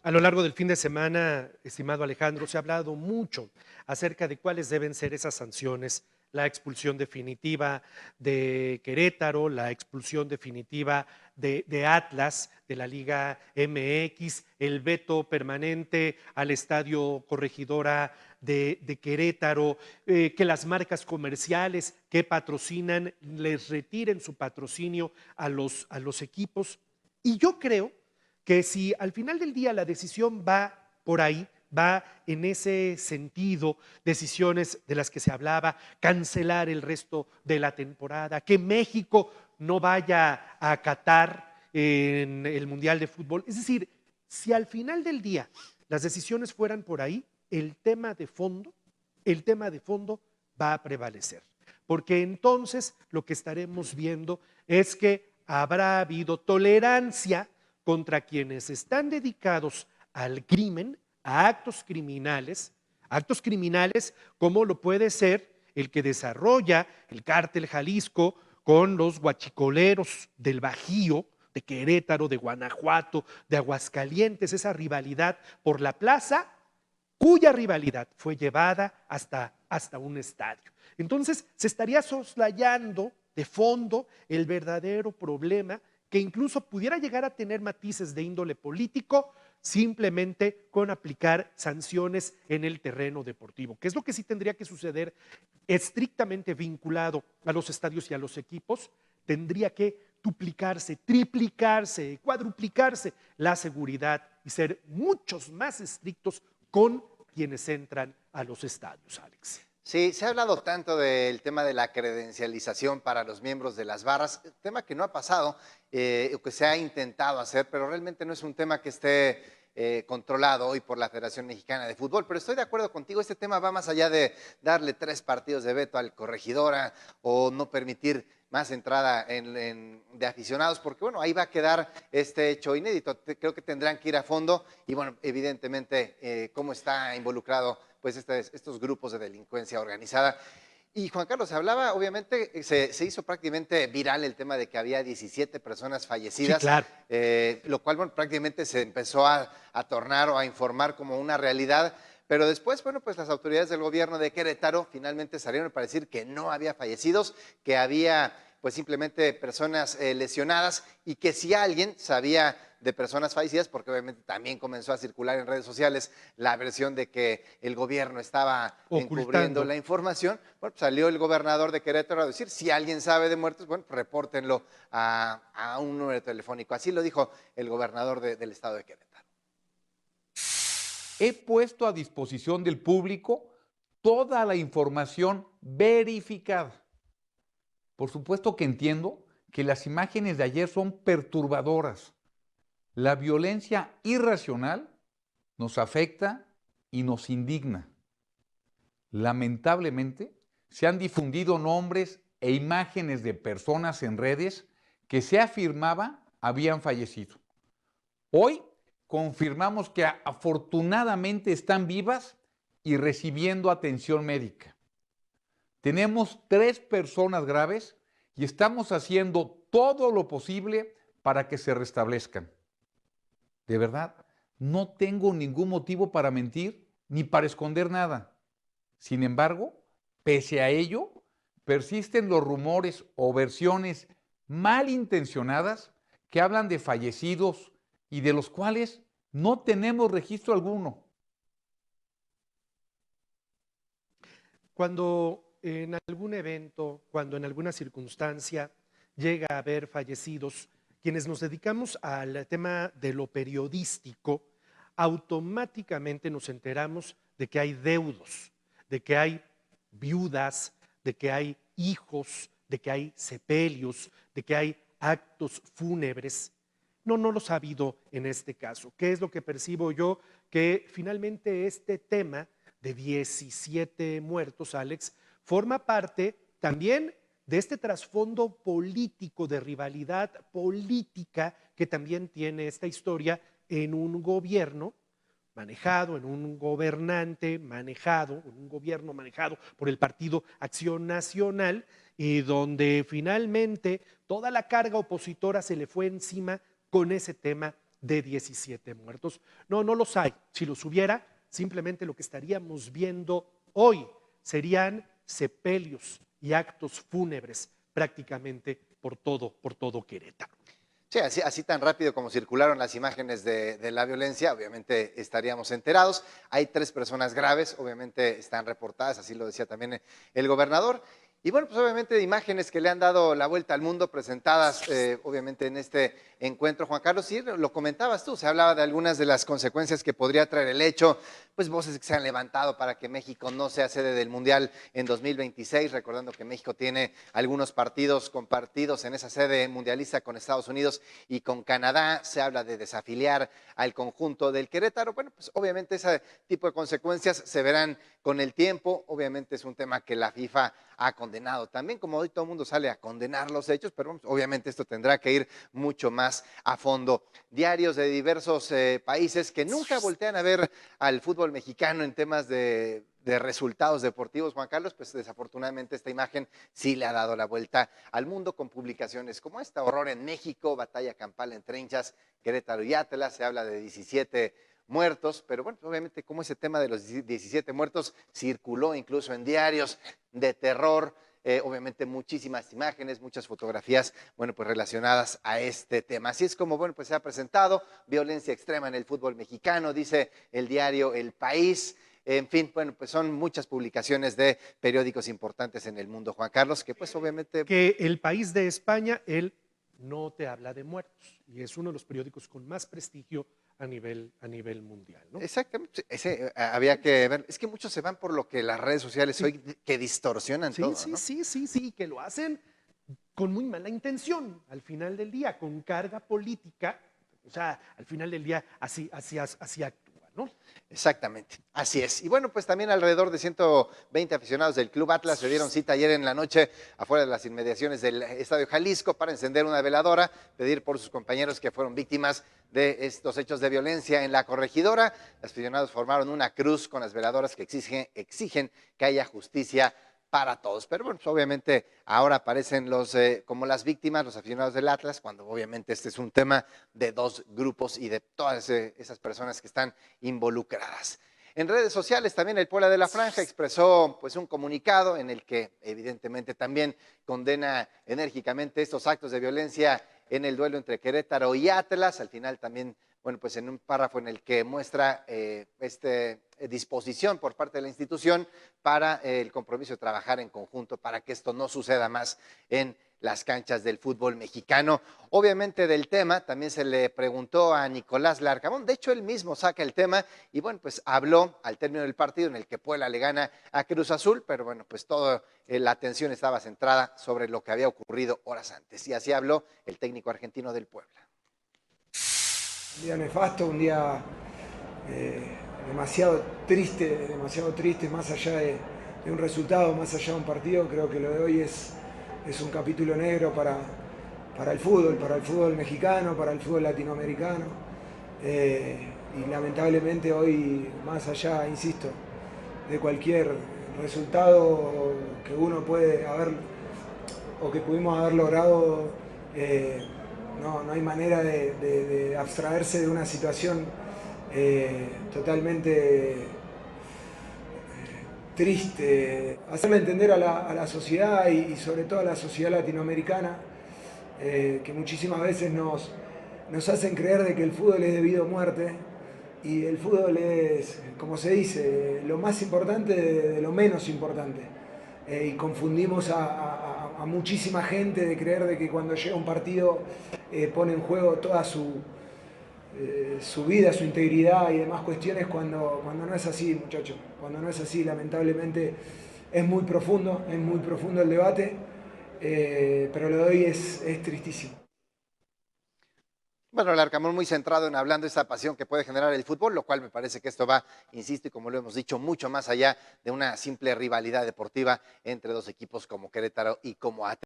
A lo largo del fin de semana, estimado Alejandro, se ha hablado mucho acerca de cuáles deben ser esas sanciones, la expulsión definitiva de Querétaro, la expulsión definitiva de Atlas, de la Liga MX, el veto permanente al Estadio Corregidora de Querétaro, que las marcas comerciales que patrocinan les retiren su patrocinio a los equipos. Y yo creo que si al final del día la decisión va por ahí, va en ese sentido, decisiones de las que se hablaba, cancelar el resto de la temporada, que México no vaya a Qatar en el Mundial de Fútbol. Es decir, si al final del día las decisiones fueran por ahí, el tema de fondo va a prevalecer. Porque entonces lo que estaremos viendo es que habrá habido tolerancia contra quienes están dedicados al crimen, a actos criminales como lo puede ser el que desarrolla el cártel Jalisco con los guachicoleros del Bajío, de Querétaro, de Guanajuato, de Aguascalientes, esa rivalidad por la plaza, cuya rivalidad fue llevada hasta un estadio. Entonces, se estaría soslayando de fondo el verdadero problema que incluso pudiera llegar a tener matices de índole político simplemente con aplicar sanciones en el terreno deportivo, que es lo que sí tendría que suceder estrictamente vinculado a los estadios y a los equipos. Tendría que duplicarse, triplicarse, cuadruplicarse la seguridad y ser muchos más estrictos con quienes entran a los estadios, Alex. Sí, se ha hablado tanto del tema de la credencialización para los miembros de las barras, tema que no ha pasado, o que se ha intentado hacer, pero realmente no es un tema que esté controlado hoy por la Federación Mexicana de Fútbol. Pero estoy de acuerdo contigo, este tema va más allá de darle 3 partidos de veto al Corregidora o no permitir más entrada de aficionados, porque bueno, ahí va a quedar este hecho inédito. Creo que tendrán que ir a fondo y bueno, evidentemente cómo está involucrado pues estos grupos de delincuencia organizada. Y Juan Carlos, se hablaba, obviamente, se hizo prácticamente viral el tema de que había 17 personas Sí, fallecidas, claro. lo cual bueno, prácticamente se empezó a tornar o a informar como una realidad, pero después, bueno, pues las autoridades del gobierno de Querétaro finalmente salieron para decir que no había fallecidos, que había pues simplemente personas lesionadas y que si alguien sabía de personas fallecidas, porque obviamente también comenzó a circular en redes sociales la versión de que el gobierno estaba encubriendo Ocultando. la información, bueno, pues salió el gobernador de Querétaro a decir, si alguien sabe de muertos, bueno, pues repórtenlo a un número telefónico. Así lo dijo el gobernador del estado de Querétaro. He puesto a disposición del público toda la información verificada. Por supuesto que entiendo que las imágenes de ayer son perturbadoras. La violencia irracional nos afecta y nos indigna. Lamentablemente, se han difundido nombres e imágenes de personas en redes que se afirmaba habían fallecido. Hoy confirmamos que afortunadamente están vivas y recibiendo atención médica. Tenemos 3 personas graves y estamos haciendo todo lo posible para que se restablezcan. De verdad, no tengo ningún motivo para mentir ni para esconder nada. Sin embargo, pese a ello, persisten los rumores o versiones malintencionadas que hablan de fallecidos y de los cuales no tenemos registro alguno. Cuando en algún evento, cuando en alguna circunstancia llega a haber fallecidos, quienes nos dedicamos al tema de lo periodístico, automáticamente nos enteramos de que hay deudos, de que hay viudas, de que hay hijos, de que hay sepelios, de que hay actos fúnebres. No, no los ha habido en este caso. ¿Qué es lo que percibo yo? Que finalmente este tema de 17 muertos, Alex, forma parte también de este trasfondo político, de rivalidad política que también tiene esta historia en un gobierno manejado, en un gobernante manejado, en un gobierno manejado por el Partido Acción Nacional, y donde finalmente toda la carga opositora se le fue encima con ese tema de 17 muertos. No, no los hay. Si los hubiera, simplemente lo que estaríamos viendo hoy serían sepelios y actos fúnebres prácticamente por todo Querétaro. Sí, así tan rápido como circularon las imágenes de la violencia, obviamente estaríamos enterados. Hay 3 personas graves, obviamente están reportadas, así lo decía también el gobernador. Y bueno, pues obviamente imágenes que le han dado la vuelta al mundo, presentadas obviamente en este encuentro. Juan Carlos, sí, lo comentabas tú, se hablaba de algunas de las consecuencias que podría traer el hecho, pues voces que se han levantado para que México no sea sede del Mundial en 2026, recordando que México tiene algunos partidos compartidos en esa sede mundialista con Estados Unidos y con Canadá. Se habla de desafiliar al conjunto del Querétaro. Bueno, pues obviamente ese tipo de consecuencias se verán con el tiempo. Obviamente es un tema que la FIFA ha condenado también, como hoy todo el mundo sale a condenar los hechos, pero obviamente esto tendrá que ir mucho más a fondo. Diarios de diversos países que nunca voltean a ver al fútbol mexicano en temas de resultados deportivos, Juan Carlos, pues desafortunadamente esta imagen sí le ha dado la vuelta al mundo con publicaciones como esta: horror en México, batalla campal entre hinchas, Querétaro y Atlas. Se habla de 17 muertos, pero bueno, obviamente como ese tema de los 17 muertos circuló incluso en diarios de terror, obviamente muchísimas imágenes, muchas fotografías, bueno, pues relacionadas a este tema. Así es como, bueno, pues se ha presentado violencia extrema en el fútbol mexicano, dice el diario El País. En fin, bueno, pues son muchas publicaciones de periódicos importantes en el mundo, Juan Carlos, que pues obviamente... Que El País de España, él no te habla de muertos y es uno de los periódicos con más prestigio a nivel mundial, ¿no? Exactamente, había que ver. Es que muchos se van por lo que las redes sociales Sí. hoy que distorsionan Sí, todo, sí, ¿no? sí, que lo hacen con muy mala intención, al final del día, con carga política, o sea, al final del día así actúa, ¿no? Exactamente, así es. Y bueno, pues también alrededor de 120 aficionados del Club Atlas se dieron cita ayer en la noche afuera de las inmediaciones del Estadio Jalisco para encender una veladora, pedir por sus compañeros que fueron víctimas de estos hechos de violencia en la corregidora. Los aficionados formaron una cruz con las veladoras que exigen que haya justicia para todos. Pero bueno, pues obviamente ahora aparecen como las víctimas, los aficionados del Atlas, cuando obviamente este es un tema de 2 grupos y de todas esas personas que están involucradas. En redes sociales también el Puebla de la Franja expresó pues un comunicado en el que evidentemente también condena enérgicamente estos actos de violencia en el duelo entre Querétaro y Atlas. Al final también, bueno, pues en un párrafo en el que muestra disposición por parte de la institución para el compromiso de trabajar en conjunto para que esto no suceda más en las canchas del fútbol mexicano. Obviamente del tema también se le preguntó a Nicolás Larcamón, de hecho él mismo saca el tema y bueno, pues habló al término del partido en el que Puebla le gana a Cruz Azul, pero bueno, pues toda la atención estaba centrada sobre lo que había ocurrido horas antes y así habló el técnico argentino del Puebla. Un día nefasto, un día demasiado triste, más allá de un resultado, más allá de un partido. Creo que lo de hoy es un capítulo negro para el fútbol mexicano, para el fútbol latinoamericano. Y lamentablemente hoy, más allá, insisto, de cualquier resultado que uno puede haber o que pudimos haber logrado, no hay manera de abstraerse de una situación totalmente triste. Hacerle entender a la sociedad y sobre todo a la sociedad latinoamericana que muchísimas veces nos hacen creer de que el fútbol es debido a muerte y el fútbol es, como se dice, lo más importante de lo menos importante. Y confundimos a muchísima gente de creer de que cuando llega un partido pone en juego toda su vida, su integridad y demás cuestiones cuando no es así, muchachos. Cuando no es así, lamentablemente es muy profundo el debate, pero lo de hoy es tristísimo. Bueno, el Arcamón muy centrado en hablando de esa pasión que puede generar el fútbol, lo cual me parece que esto va, insisto, y como lo hemos dicho, mucho más allá de una simple rivalidad deportiva entre 2 equipos como Querétaro y como Atlas.